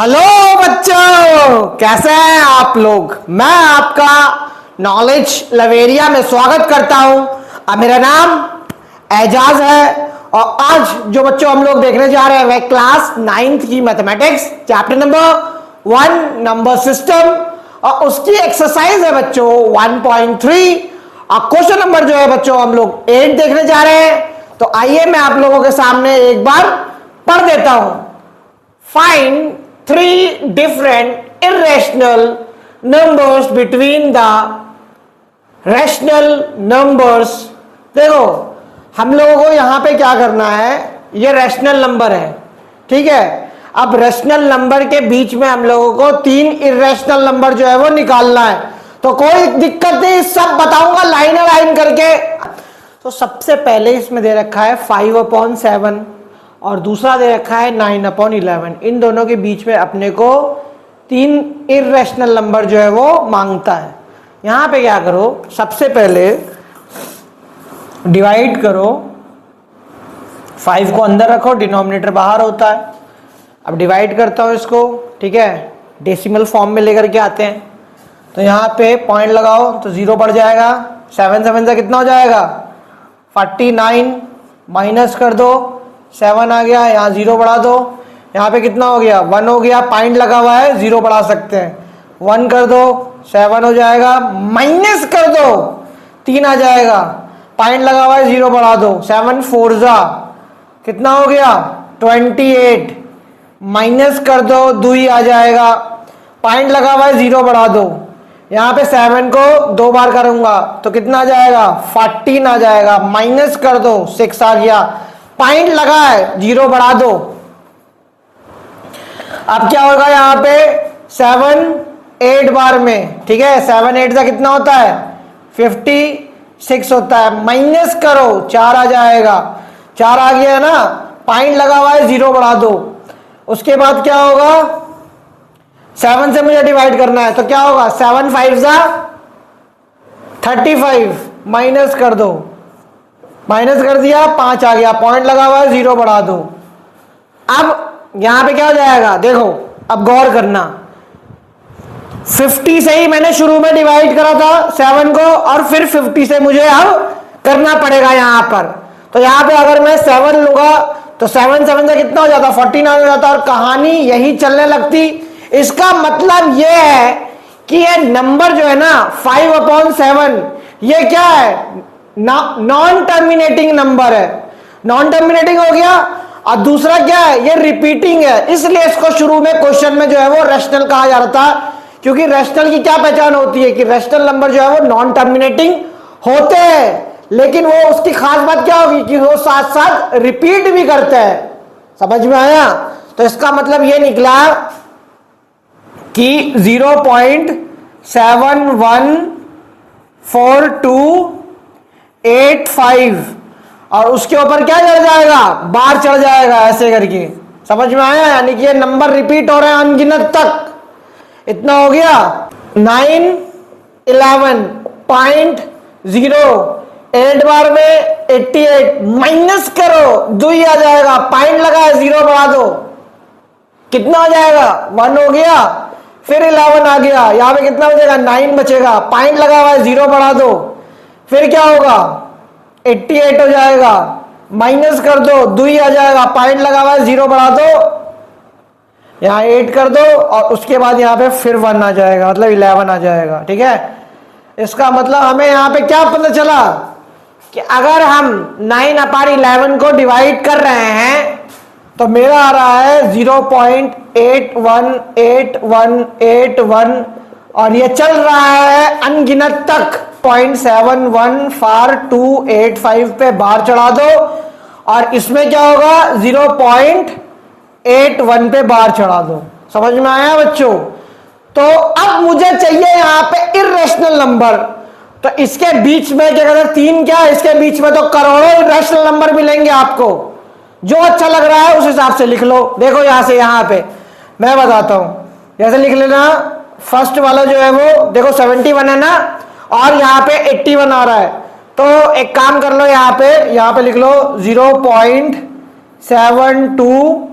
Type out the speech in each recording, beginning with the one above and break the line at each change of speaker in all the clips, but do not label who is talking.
Hello बच्चों, कैसे हैं आप लोग। मैं आपका नॉलेज लवेरिया में स्वागत करता हूं। अब मेरा नाम एजाज है और आज जो बच्चों हम लोग देखने जा रहे हैं वह क्लास 9th की mathematics chapter number 1 number system और उसकी एक्सरसाइज है बच्चों 1.3 और क्वेश्चन नंबर जो है बच्चों हम लोग 8 देखने जा रहे हैं। तो आइए मैं आप लोगों के सामने एक बार पढ़ देता हूं। Find 3 different irrational numbers between the rational numbers। देखो हम लोगों को यहां पे क्या करना है, ये रैशनल नंबर है, ठीक है। अब रैशनल नंबर के बीच में हम लोगों को 3 इरेशनल नंबर जो है वो निकालना है। तो कोई दिक्कत नहीं, सब बताऊंगा लाइन लाइन करके। तो सबसे पहले इसमें दे रखा है 5/7 और दूसरा दे रखा है 9/11। इन दोनों के बीच में अपने को 3 इरेशनल नंबर जो है वो मांगता है। यहां पे क्या करो, सबसे पहले डिवाइड करो, 5 को अंदर रखो, डिनोमिनेटर बाहर होता है। अब डिवाइड करता हूं इसको, ठीक है, डेसिमल फॉर्म में लेकर के आते हैं। तो यहां पे पॉइंट लगाओ तो 0 बढ़ जाएगा। 7 7 से कितना हो जाएगा 49, माइनस कर दो 7 आ गया, यहाँ 0 बढ़ा दो, यहाँ पे कितना हो गया 1 हो गया। पॉइंट लगा हुआ है 0 बढ़ा सकते हैं, 1 कर दो 7 हो जाएगा, माइनस कर दो 3 आ जाएगा। पॉइंट लगा हुआ है 0 बढ़ा दो, 7 4 जा कितना हो गया 28, माइनस कर दो 2 आ जाएगा। पॉइंट लगा हुआ है 0 बढ़ा दो, यहाँ पे 7 को 2 बार करूंगा तो कितना आ जाएगा 14 आ जाएगा, माइनस कर दो 6 आ गया। पॉइंट लगा है 0 बढ़ा दो। अब क्या होगा यहाँ पे 7 8 बार में, ठीक है, 7 8 का कितना होता है 56 होता है। माइनस करो 4 आ जाएगा, 4 आ गया ना। पॉइंट लगा हुआ है 0 बढ़ा दो। उसके बाद क्या होगा 7 से मुझे डिवाइड करना है तो क्या होगा 7 5 जा 35, माइनस कर दो, माइनस कर दिया 5 आ गया। पॉइंट लगा हुआ है 0 बढ़ा दो। अब यहां पे क्या हो जाएगा देखो, अब गौर करना, 50 से ही मैंने शुरू में डिवाइड करा था 7 को और फिर 50 से मुझे अब करना पड़ेगा यहां पर। तो यहां पे अगर मैं 7 लूंगा तो 7 7 से कितना हो जाता 49 हो जाता और कहानी यही चलने लगती। इसका मतलब यह है कि ये नंबर जो है ना 5/7 ये क्या है नॉन टर्मिनेटिंग नंबर है। नॉन टर्मिनेटिंग हो गया और दूसरा क्या है ये रिपीटिंग है, इसलिए इसको शुरू में क्वेश्चन में जो है वो रैशनल कहा जा रहा था। क्योंकि रैशनल की क्या पहचान होती है कि रैशनल नंबर जो है वो नॉन टर्मिनेटिंग होते हैं, लेकिन वो उसकी खास बात क्या होगी कि वो साथ साथ रिपीट भी करते हैं। समझ में आया। तो इसका मतलब ये निकला कि 0.714285 और उसके ऊपर क्या चढ़ जाएगा बार चढ़ जाएगा ऐसे करके। समझ में आया, यानी कि ये नंबर रिपीट हो रहे हैं अनगिनत तक। इतना हो गया 9 11.0 8 बार में 88, माइनस करो 2 आ जाएगा। पॉइंट लगा है 0 बढ़ा दो कितना हो जाएगा 1 हो गया। फिर 11 आ गया, यहां पे कितना बचेगा 9 बचेगा। पॉइंट लगा हुआ है 0 बढ़ा दो, फिर क्या होगा 88 हो जाएगा, माइनस कर दो 2 आ जाएगा। पॉइंट लगा हुआ है 0 बढ़ा दो, यहां 8 कर दो और उसके बाद यहां पे फिर 1 आ जाएगा, मतलब 11 आ जाएगा। ठीक है, इसका मतलब हमें यहां पे क्या पता चला कि अगर हम 9/11 को डिवाइड कर रहे हैं तो मेरा आ रहा है 0.818181 और ये चल रहा है अनगिनत तक। 0.714285 पे बार चढ़ा दो और इसमें क्या होगा 0.81 पे बार चढ़ा दो। समझ में आया बच्चों। तो अब मुझे चाहिए यहां पे इरेशनल नंबर, तो इसके बीच में क्या कहते हैं 3 क्या, इसके बीच में तो करोड़ों इरेशनल नंबर मिलेंगे आपको। जो अच्छा लग रहा है उस हिसाब से लिख लो। देखो यहां से यहां पे मैं बताता हूं, जैसे लिख लेना फर्स्ट वाला जो है वो देखो 71 है ना और यहां पे 81 आ रहा है। तो एक काम कर लो, यहां पे लिख लो 0.72,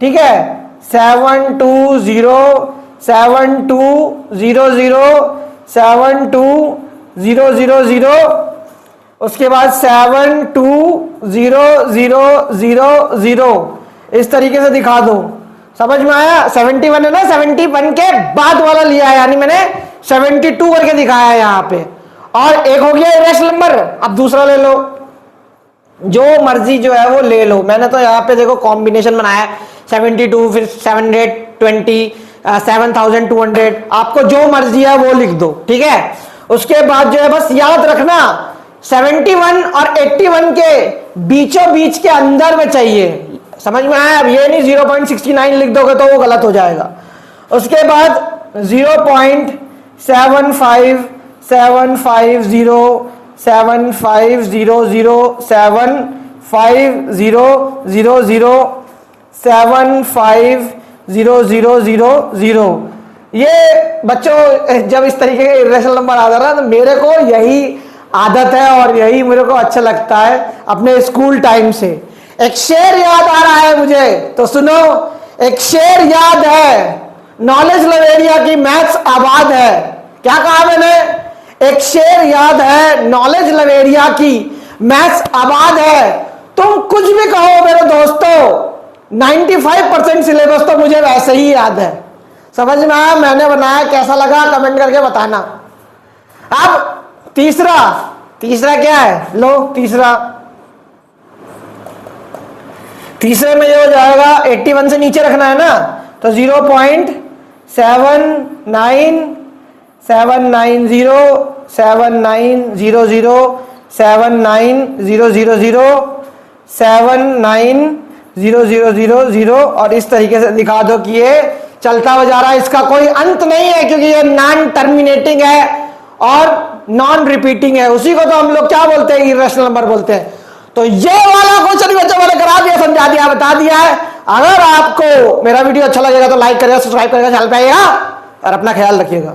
ठीक है, 7200 उसके बाद 720000 इस तरीके से दिखा दो। समझ में आया? 71 है ना, 71 के बाद वाला लिया है, यानी मैंने 72 करके दिखाया है यहां पे। और एक हो गया इरेशनल नंबर। अब दूसरा ले लो, जो मर्जी जो है वो ले लो। मैंने तो यहाँ पे देखो कॉम्बिनेशन बनाया 72 फिर 720 7200, आपको जो मर्जी है वो लिख दो, ठीक है। उसके बाद जो है बस याद रखना 71 और 81 के बीचों बीच के अंदर में चाहिए। समझ में आया? अब ये नहीं 0.69 लिख दोगे तो वो गलत हो जाएगा। उसके बाद 0.75 750 7500 75000 ये बच्चों जब इस तरीके के इरेशनल नंबर आता है ना तो मेरे को यही आदत है और यही मेरे को अच्छा लगता है अपने स्कूल टाइम से। एक शेर याद आ रहा है मुझे, तो सुनो। एक शेर याद है, नॉलेज लवेरिया की मैथ्स आबाद है। क्या कहा मैंने? एक शेर याद है, नॉलेज लवेरिया की मैथ्स आबाद है। तुम कुछ भी कहो मेरे दोस्तों, 95% सिलेबस तो मुझे वैसे ही याद है। समझ में आया? मैंने बनाया, कैसा लगा कमेंट करके बताना। अब तीसरा क्या है? लो तीसरे में ये हो जाएगा 81 से नीचे रखना है ना, तो 0.79 790 7900 79000 और इस तरीके से दिखा दो कि ये चलता हुआ जा रहा है, इसका कोई अंत नहीं है क्योंकि ये नॉन टर्मिनेटिंग है और नॉन रिपीटिंग है। उसी को तो हम लोग क्या बोलते हैं? इरेशनल नंबर बोलते हैं। तो ये वाला क्वेश्चन बच्चों मैंने करा दिया, समझा दिया, बता दिया है। अगर आपको मेरा वीडियो अच्छा लगेगा तो लाइक करेगा, सब्सक्राइब करेगा, चैनल पे आइएगा और अपना ख्याल रखिएगा।